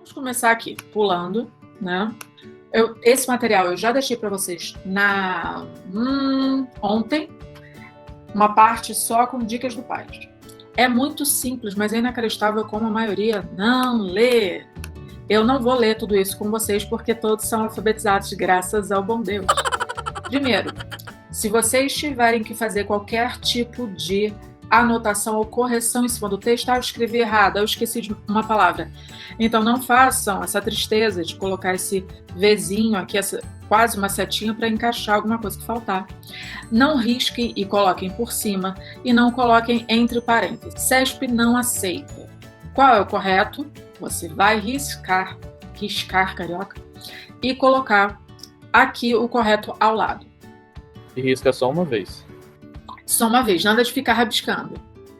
Vamos começar aqui, pulando, né? Esse material eu já deixei para vocês ontem, uma parte só com dicas do pai. É muito simples, mas é inacreditável como a maioria não lê. Eu não vou ler tudo isso com vocês porque todos são alfabetizados, graças ao bom Deus. Primeiro, se vocês tiverem que fazer qualquer tipo de anotação ou correção em cima do texto, eu escrevi errado, eu esqueci de uma palavra. Então não façam essa tristeza de colocar esse Vzinho aqui, quase uma setinha para encaixar alguma coisa que faltar. Não risquem e coloquem por cima e não coloquem entre parênteses. CESP não aceita. Qual é o correto? Você vai riscar carioca, e colocar aqui o correto ao lado. E risca só uma vez. Só uma vez, nada de ficar rabiscando,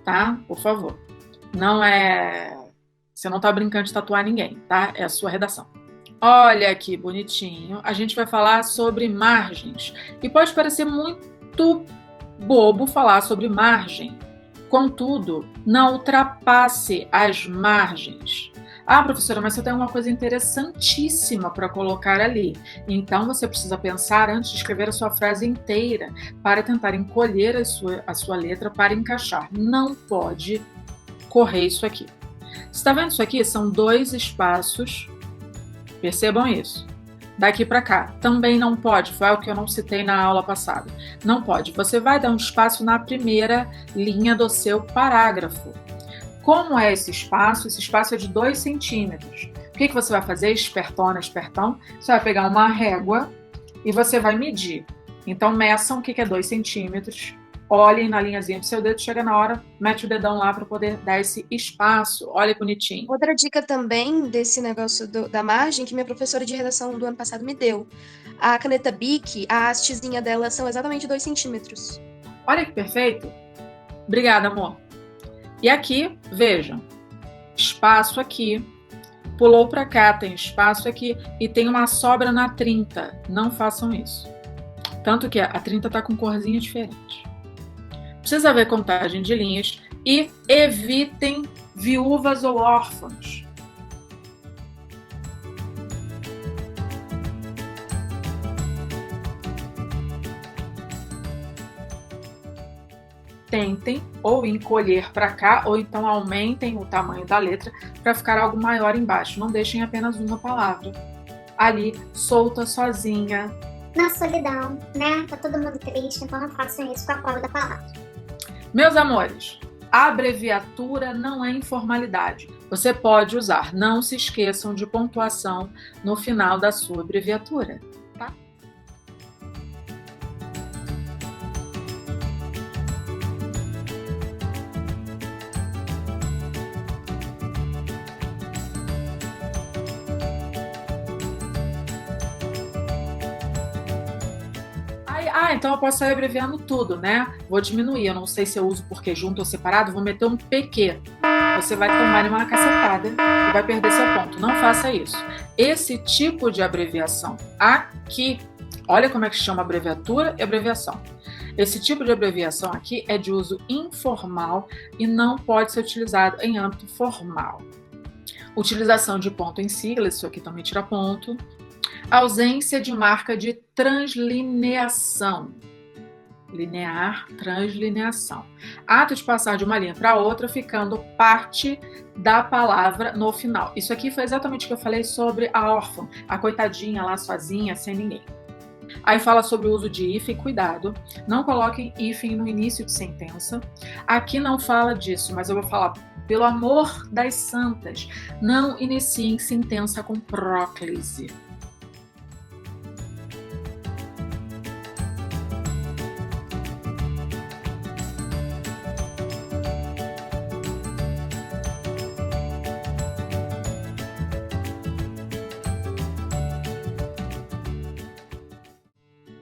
tá? Por favor. Você não tá brincando de tatuar ninguém, tá? É a sua redação. Olha que bonitinho. A gente vai falar sobre margens. E pode parecer muito bobo falar sobre margem. Contudo, não ultrapasse as margens. Ah, professora, mas você tem uma coisa interessantíssima para colocar ali. Então, você precisa pensar antes de escrever a sua frase inteira para tentar encolher a sua letra para encaixar. Não pode correr isso aqui. Você está vendo isso aqui? São 2 espaços. Percebam isso. Daqui para cá. Também não pode. Foi algo que eu não citei na aula passada. Não pode. Você vai dar um espaço na primeira linha do seu parágrafo. Como é esse espaço? Esse espaço é de 2 centímetros. O que você vai fazer? Espertão. Você vai pegar uma régua e você vai medir. Então, meçam o que é 2 centímetros. Olhem na linhazinha do seu dedo, chega na hora, mete o dedão lá para poder dar esse espaço. Olha que bonitinho. Outra dica também desse negócio da margem que minha professora de redação do ano passado me deu. A caneta Bic, a hastezinha dela são exatamente 2 centímetros. Olha que perfeito. Obrigada, amor. E aqui, vejam, espaço aqui, pulou para cá, tem espaço aqui e tem uma sobra na 30. Não façam isso. Tanto que a 30 está com corzinha diferente. Precisa ver contagem de linhas e evitem viúvas ou órfãos. Tentem ou encolher para cá, ou então aumentem o tamanho da letra para ficar algo maior embaixo. Não deixem apenas uma palavra ali, solta, sozinha. Na solidão, né? Tá todo mundo triste, então não façam isso com a prova da palavra. Meus amores, a abreviatura não é informalidade. Você pode usar. Não se esqueçam de pontuação no final da sua abreviatura, tá? Então eu posso sair abreviando tudo, né? Vou diminuir, eu não sei se eu uso porque junto ou separado, vou meter um PQ. Você vai tomar uma cacetada e vai perder seu ponto. Não faça isso. Esse tipo de abreviação aqui, olha como é que chama abreviatura e abreviação. Esse tipo de abreviação aqui é de uso informal e não pode ser utilizado em âmbito formal. Utilização de ponto em sigla, isso aqui também tira ponto. Ausência de marca de translineação. Linear, translineação. Ato de passar de uma linha para outra, ficando parte da palavra no final. Isso aqui foi exatamente o que eu falei sobre a órfã, a coitadinha lá sozinha, sem ninguém. Aí fala sobre o uso de hífen, cuidado. Não coloquem hífen no início de sentença. Aqui não fala disso, mas eu vou falar, pelo amor das santas, não iniciem sentença com próclise.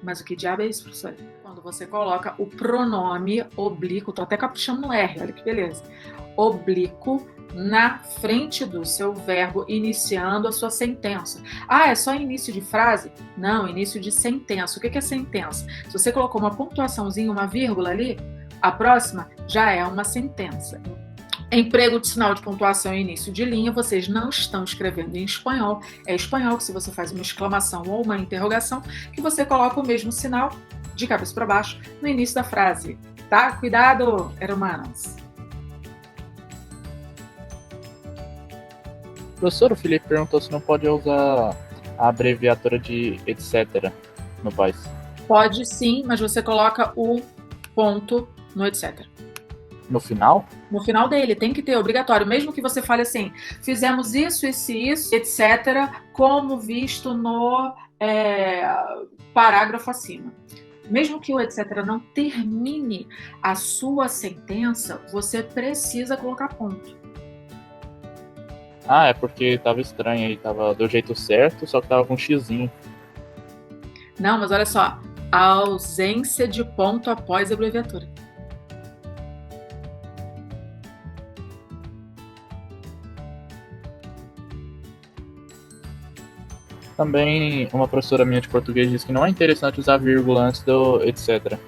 Mas o que diabo é isso, professora? Quando você coloca o pronome oblíquo, tô até caprichando no R, olha que beleza. Oblíquo na frente do seu verbo, iniciando a sua sentença. Ah, é só início de frase? Não, início de sentença. O que é sentença? Se você colocou uma pontuaçãozinha, uma vírgula ali, a próxima já é uma sentença. Emprego de sinal de pontuação e início de linha, vocês não estão escrevendo em espanhol. É espanhol que se você faz uma exclamação ou uma interrogação, que você coloca o mesmo sinal de cabeça para baixo no início da frase. Tá? Cuidado, hermanos! Professor, o Felipe perguntou se não pode usar a abreviatura de etc. no país. Pode sim, mas você coloca o ponto no etc. No final? No final dele, tem que ter, obrigatório. Mesmo que você fale assim, fizemos isso, etc., como visto no parágrafo acima. Mesmo que o etc. não termine a sua sentença, você precisa colocar ponto. Ah, é porque tava estranho aí, tava do jeito certo, só que tava com um xizinho. Não, mas olha só, a ausência de ponto após a abreviatura. Também uma professora minha de português disse que não é interessante usar vírgula antes do etc.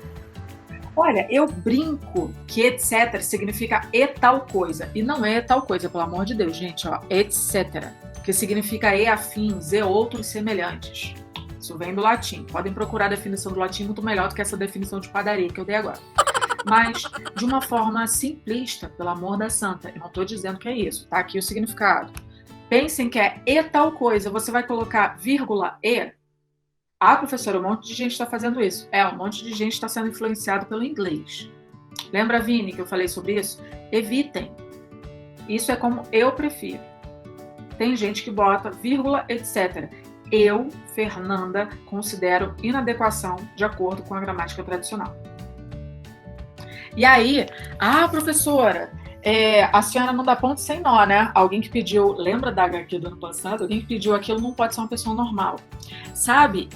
Olha, eu brinco que etc. significa e tal coisa. E não é tal coisa, pelo amor de Deus, gente. Ó, etc. Que significa e afins, e outros semelhantes. Isso vem do latim. Podem procurar a definição do latim muito melhor do que essa definição de padaria que eu dei agora. Mas, de uma forma simplista, pelo amor da santa. Eu não estou dizendo que é isso. Tá aqui o significado. Pensem que é e tal coisa. Você vai colocar vírgula e. Ah, professora, um monte de gente está fazendo isso. Um monte de gente está sendo influenciado pelo inglês. Lembra, Vini, que eu falei sobre isso? Evitem. Isso é como eu prefiro. Tem gente que bota vírgula, etc. Eu, Fernanda, considero inadequação de acordo com a gramática tradicional. E aí, professora, a senhora não dá ponto sem nó, né? Alguém que pediu, lembra da HQ do ano passado? Alguém que pediu aquilo não pode ser uma pessoa normal. Sabe?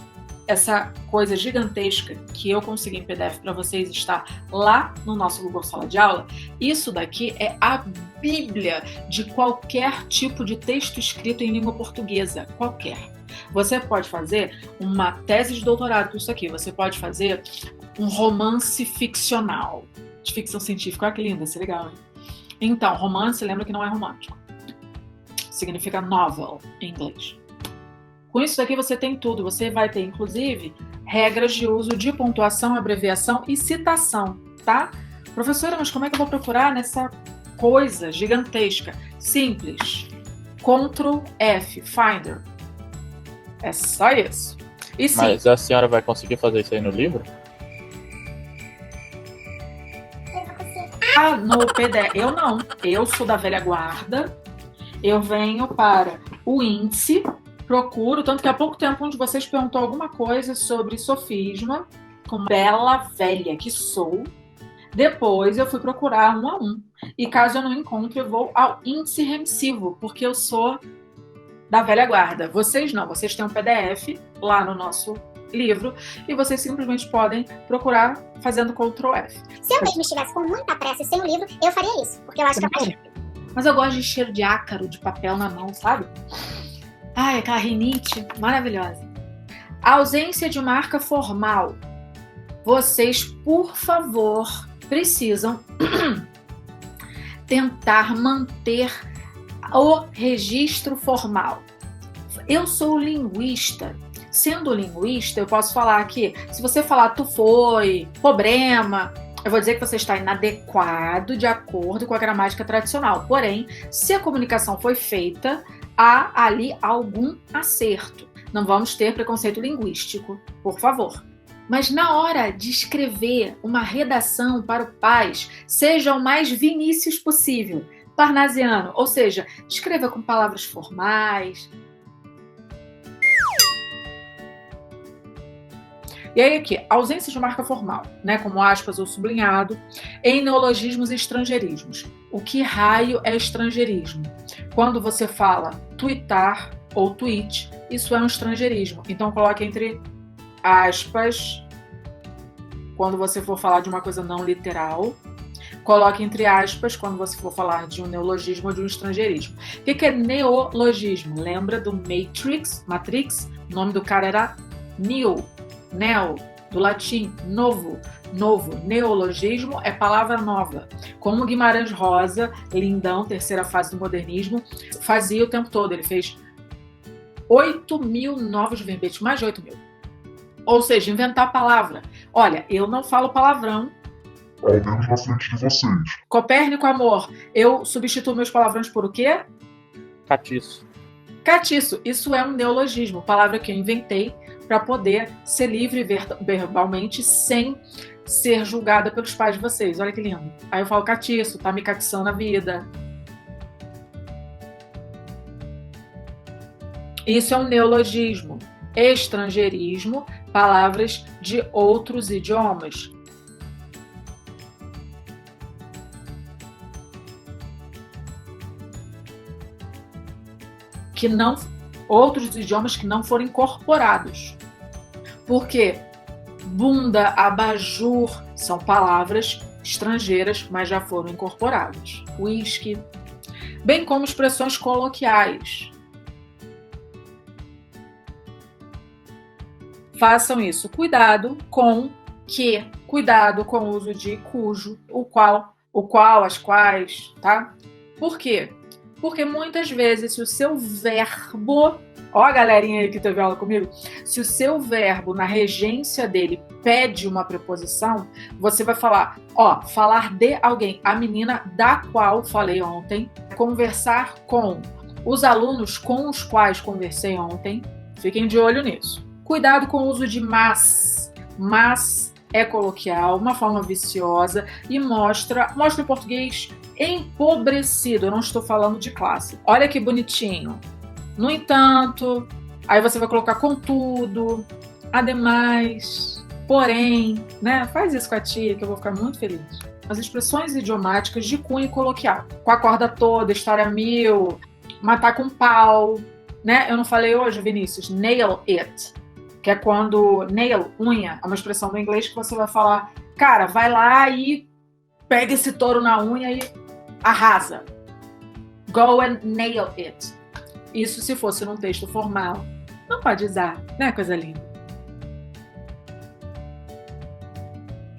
Essa coisa gigantesca que eu consegui em PDF para vocês está lá no nosso Google Sala de Aula. Isso daqui é a bíblia de qualquer tipo de texto escrito em língua portuguesa, qualquer. Você pode fazer uma tese de doutorado com isso aqui, você pode fazer um romance ficcional, de ficção científica. Olha que lindo, isso é legal, hein? Então, romance, lembra que não é romântico. Significa novel em inglês. Com isso daqui você tem tudo. Você vai ter, inclusive, regras de uso de pontuação, abreviação e citação, tá? Professora, mas como é que eu vou procurar nessa coisa gigantesca? Simples. Ctrl F, Finder. É só isso. E sim. Mas a senhora vai conseguir fazer isso aí no livro? No PDF. Eu não. Eu sou da velha guarda. Eu venho para o índice, procuro, tanto que há pouco tempo um de vocês perguntou alguma coisa sobre sofisma, como bela velha que sou. Depois eu fui procurar um a um. E caso eu não encontre, eu vou ao índice remissivo, porque eu sou da velha guarda. Vocês não, vocês têm um PDF lá no nosso livro e vocês simplesmente podem procurar fazendo Ctrl F. Se eu mesmo estivesse com muita pressa e sem o livro, eu faria isso, porque eu acho que é mais... Mas eu gosto de cheiro de ácaro, de papel na mão, sabe? Ai, aquela rinite maravilhosa. A ausência de marca formal. Vocês, por favor, precisam tentar manter o registro formal. Eu sou linguista. Sendo linguista, eu posso falar que, se você falar tu foi, problema, eu vou dizer que você está inadequado de acordo com a gramática tradicional. Porém, se a comunicação foi feita, há ali algum acerto. Não vamos ter preconceito linguístico, por favor. Mas na hora de escrever uma redação para o PAS, seja o mais Vinícius possível, parnasiano, ou seja, escreva com palavras formais. E aí aqui, ausência de marca formal, né, como aspas ou sublinhado, em neologismos e estrangeirismos. O que raio é estrangeirismo? Quando você fala twittar ou tweet, isso é um estrangeirismo. Então coloque entre aspas, quando você for falar de uma coisa não literal, coloque entre aspas quando você for falar de um neologismo ou de um estrangeirismo. O que é neologismo? Lembra do Matrix? O nome do cara era Neo, do latim novo. Novo, neologismo é palavra nova. Como Guimarães Rosa, lindão, terceira fase do modernismo, fazia o tempo todo. Ele fez 8.000 novos verbetes, mais de 8.000. Ou seja, inventar palavra. Olha, eu não falo palavrão. Ao menos na frente de vocês. Copérnico, amor, eu substituo meus palavrões por o quê? Catiço. Catiço. Isso é um neologismo, palavra que eu inventei para poder ser livre verbalmente sem ser julgada pelos pais de vocês. Olha que lindo. Aí eu falo catiço, tá me catiçando a vida. Isso é um neologismo. Estrangeirismo, palavras de outros idiomas. Outros idiomas que não foram incorporados. Porque bunda, abajur são palavras estrangeiras, mas já foram incorporadas. Whisky, bem como expressões coloquiais. Façam isso. Cuidado com que, cuidado com o uso de cujo, o qual, as quais, tá? Por quê? Porque muitas vezes, se o seu verbo, ó a galerinha aí que teve aula comigo, se o seu verbo na regência dele pede uma preposição, você vai falar, falar de alguém, a menina da qual falei ontem, conversar com os alunos com os quais conversei ontem, fiquem de olho nisso. Cuidado com o uso de mas. Mas é coloquial, uma forma viciosa e mostra o português empobrecido. Eu não estou falando de classe. Olha que bonitinho. No entanto, aí você vai colocar contudo, ademais, porém, né? Faz isso com a tia que eu vou ficar muito feliz. As expressões idiomáticas de cunho coloquial. Com a corda toda, história mil, matar com pau, né? Eu não falei hoje, Vinícius, nail it. Que é quando nail, unha, é uma expressão do inglês que você vai falar, cara, vai lá e pega esse touro na unha e arrasa. Go and nail it. Isso se fosse num texto formal. Não pode usar, né, coisa linda?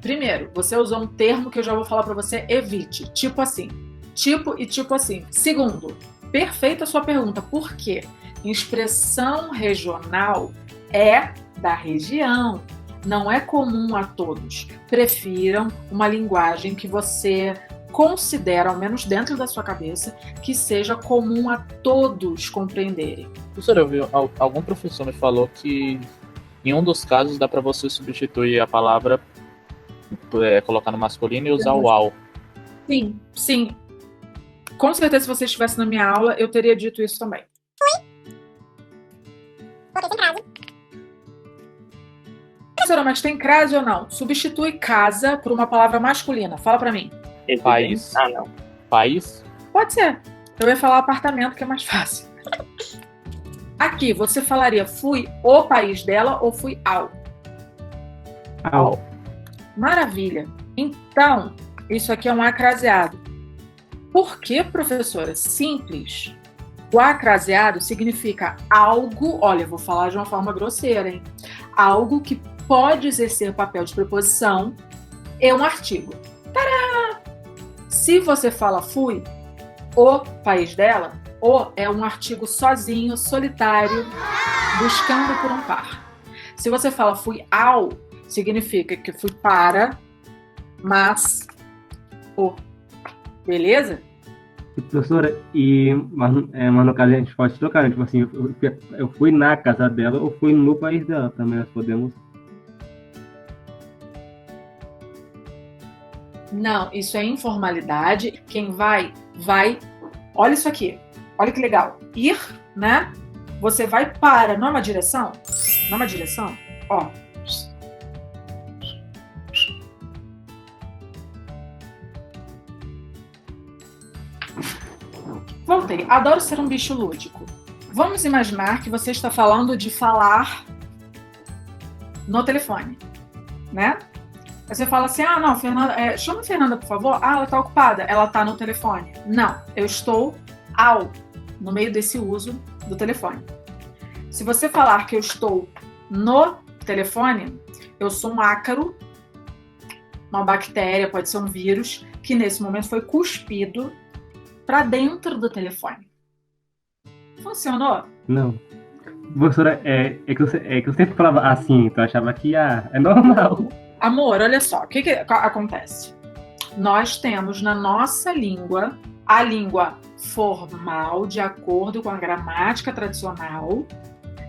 Primeiro, você usou um termo que eu já vou falar pra você, evite. Tipo assim. Tipo e tipo assim. Segundo, perfeita a sua pergunta. Por quê? Expressão regional é da região, não é comum a todos. Prefiram uma linguagem que você considera, ao menos dentro da sua cabeça, que seja comum a todos compreenderem. Professor, eu vi, algum professor me falou que em um dos casos dá para você substituir a palavra, colocar no masculino e usar o ao. Sim, sim. Com certeza, se você estivesse na minha aula, eu teria dito isso também. Professora, mas tem crase ou não? Substitui casa por uma palavra masculina. Fala pra mim. País. Ah, não. País? Pode ser. Eu ia falar apartamento, que é mais fácil. Aqui, você falaria fui o país dela ou fui ao? Ao. Maravilha. Então, isso aqui é um acraseado. Por que, professora? Simples. O acraseado significa algo, olha, eu vou falar de uma forma grosseira, hein? Algo que pode exercer papel de preposição é um artigo. Tadá! Se você fala fui, o país dela, o é um artigo sozinho, solitário, buscando por um par. Se você fala fui ao, significa que fui para, mas o. Beleza? Professora, mas no caso a gente pode trocar, né? Tipo assim, eu fui na casa dela ou fui no país dela também, nós podemos... Não, isso é informalidade. Quem vai. Olha isso aqui. Olha que legal. Ir, né? Você vai para. Não é uma direção? Não é uma direção? Ó. Voltei. Adoro ser um bicho lúdico. Vamos imaginar que você está falando de falar no telefone, né? Aí você fala assim, não, Fernanda, chama a Fernanda, por favor. Ela está ocupada. Ela está no telefone. Não, eu estou no meio desse uso do telefone. Se você falar que eu estou no telefone, Eu sou um ácaro, uma bactéria, pode ser um vírus, que nesse momento foi cuspido para dentro do telefone. Funcionou? Não. Professora, é que eu sempre falava assim, então eu achava que é normal. Amor, olha só, o que acontece? Nós temos na nossa língua a língua formal, de acordo com a gramática tradicional,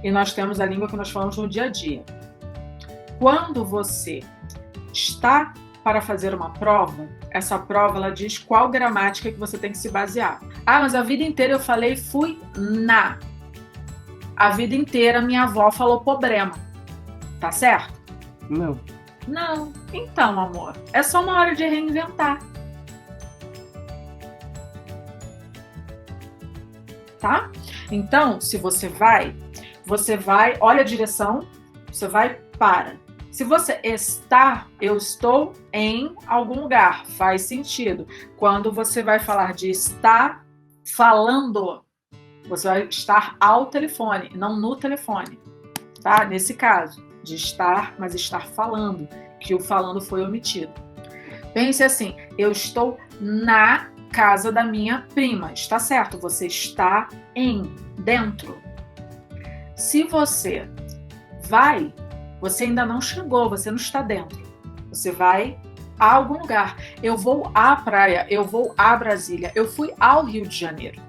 e nós temos a língua que nós falamos no dia a dia. Quando você está para fazer uma prova, essa prova ela diz qual gramática que você tem que se basear. Ah, mas a vida inteira eu falei fui na. A vida inteira minha avó falou problema. Tá certo? Não. Não. Então, amor, é só uma hora de reinventar. Tá? Então, se você vai, olha a direção, você vai para. Se você está, eu estou em algum lugar, faz sentido. Quando você vai falar de estar falando, você vai estar ao telefone, não no telefone, tá? Nesse caso, de estar, mas estar falando, que o falando foi omitido. Pense assim, eu estou na casa da minha prima, está certo? Você está dentro. Se você vai, você ainda não chegou, você não está dentro. Você vai a algum lugar. Eu vou à praia, eu vou a Brasília, eu fui ao Rio de Janeiro.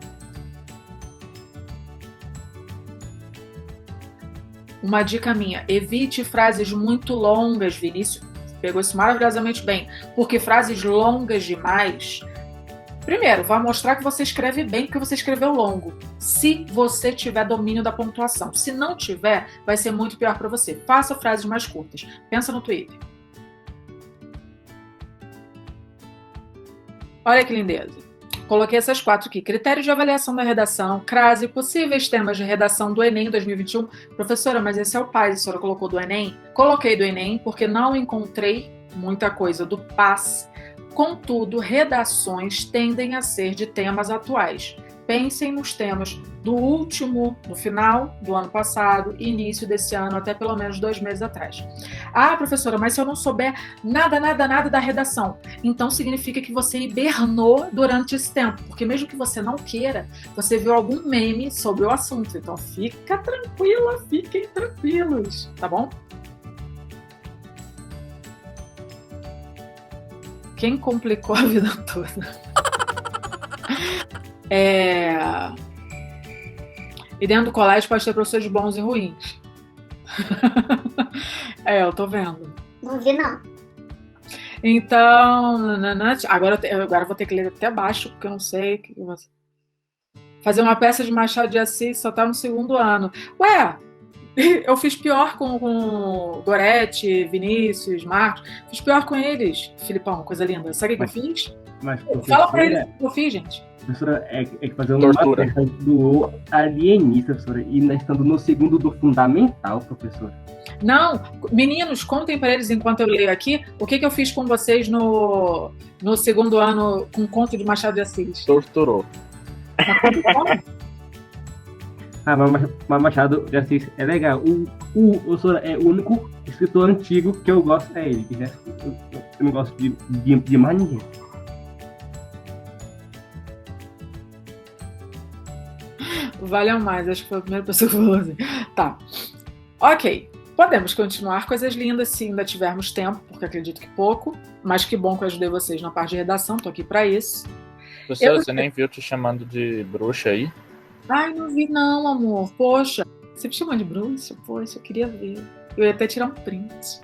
Uma dica minha, evite frases muito longas, Vinícius pegou isso maravilhosamente bem, porque frases longas demais, primeiro, vai mostrar que você escreve bem, porque você escreveu longo, se você tiver domínio da pontuação. Se não tiver, vai ser muito pior para você. Faça frases mais curtas. Pensa no Twitter. Olha que lindeza. Coloquei essas 4 aqui. Critérios de avaliação da redação, crase, possíveis temas de redação do Enem 2021. Professora, mas esse é o PAS, a senhora colocou do Enem? Coloquei do Enem porque não encontrei muita coisa do PAS. Contudo, redações tendem a ser de temas atuais. Pensem nos temas no final do ano passado, início desse ano, até pelo menos 2 meses atrás. Ah, professora, mas se eu não souber nada da redação, então significa que você hibernou durante esse tempo, porque mesmo que você não queira, você viu algum meme sobre o assunto. Então fica tranquila, fiquem tranquilos, tá bom? Quem complicou a vida toda? E dentro do colégio pode ter professores bons e ruins. Eu tô vendo. Não vi, não. Então, agora eu vou ter que ler até baixo, porque eu não sei. Fazer uma peça de Machado de Assis só tá no 2º ano. Ué, eu fiz pior com Gorete, Vinícius, Marcos. Fiz pior com eles, Filipão, coisa linda. Sabe o que eu fiz? Fala pra eles o que eu fiz, gente. Professora, é que fazer uma peça do alienista, professora, e nós estamos no 2º do fundamental, professora. Não, meninos, contem para eles enquanto eu leio aqui o que eu fiz com vocês no 2º ano com o conto de Machado de Assis. Torturou. Mas Machado de Assis é legal. Professora, é o único escritor antigo que eu gosto, é ele. Eu não gosto de mais ninguém. Valeu mais, acho que foi a primeira pessoa que falou assim. Tá. Ok. Podemos continuar coisas lindas se ainda tivermos tempo, porque acredito que pouco. Mas que bom que eu ajudei vocês na parte de redação, tô aqui pra isso. Você nem viu te chamando de bruxa aí? Ai, não vi não, amor. Poxa. Você me chamou de bruxa? Poxa, eu queria ver. Eu ia até tirar um print.